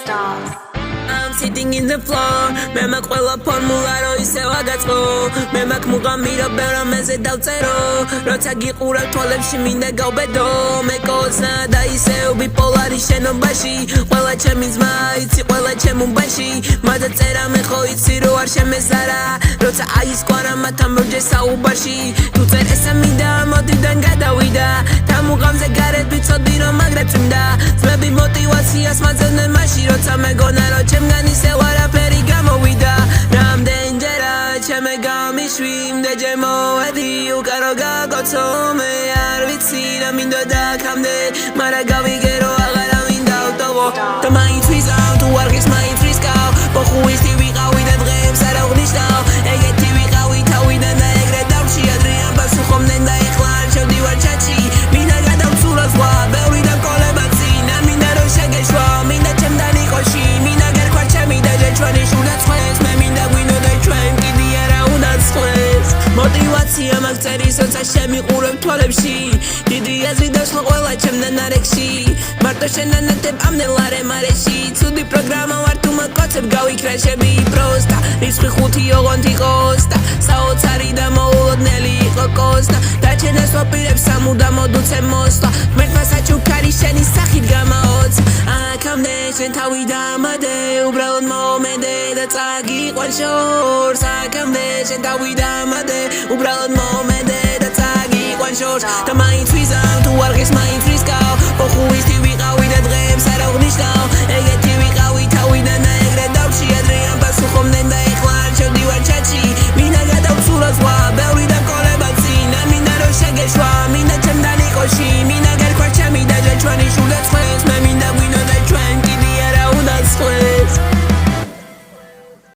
stars. I'm sitting in the floor მე მაქვს ყველა ფორმულა რო ისევ აგაწყო მე მაქვს მუღამირო ბევრ ამაზე დავწერო როცა გიყურებ თვალებში მინდა გავბედო მე კოცნა და ისევ ბიპოლარი შენობაში ყველა ჩემი ძმა იცი ყველა ჩემ უბანში მადა წერა მე ხო იცი რო არ შემესარა როცა აის კვარა მათამ როჯე საუბარში თუ წერ ესა მინდა მოდიდან გადავიდა თამუღამზე გარეთ ვიცოდი რომ მაგრა წვიმდა ძმები მოტივაციას მაძებდნენ მაშინ როცა მეგონა რო ჩემგან ისევ არაფერი გამოვიდა რამდენჯერა ჩემე გამიშვი იმდეჯერ მოვედი უკარო გაგოცო მე არ ვიცი რა მინდოდა აქამდე მარა გავიგე რომ აღარა მინდა ვტოვო და მაინც ვიზავ თუ არ ღირს მაინც ვისკავ პოხუისტი ვიყავი და დღეებს არ აღნიშნავ ეგეთი ვიყავი თავიდან და ეგრე დავშიადრე ამბავს უხომდნენ და ეხლა არ შევდივარ ჩატში მინდა გადავცურა ზღვა ბევრი დამკოლება წინ არ მინდა რომ შეგეშვა მინდა ჩემთან იყოში მინდა გერქვა ჩემი და ჩვენი შულა წვეს მე მინდა გვინოდე ჩვენ კიდე არა უნდა წვეს მოტივაცია მაქვს წერის როცა შემიყურებ თვალებში დიდი აზრი დასხვა ყველა ჩემთან არეკში მარტო შენანათებ ამდელარე მარეში ცუდი პროგრამა ვარ თუ მოკოცებ გავიქრაშები პროსტა რიცხვი 5 ოღონდ იყოს და საოცარი და მოულოდნელი იყო კოსტა და ჩენას ვაპირებ სამუდამოდ უცებ მოსვლა ღმერთმა საჩუქარი შენი სახით გამაოც აქამდე შენ თავი დამადე უბრალოდ მომედე და წაგიყვან შორს აქამდე შენ თავი დამადე უბრალოდ მომედე და წაგიყვან შორს და მაინც ვიზავ თუ არ ღირს მაინც ვისკავ პოხუისტი ვიყავი და დღეებს არ აღნიშნავ ეგეთი ვიყავი თავიდან და ეგრე დავშიადრე ამბავს უხომდნენ და ეხლა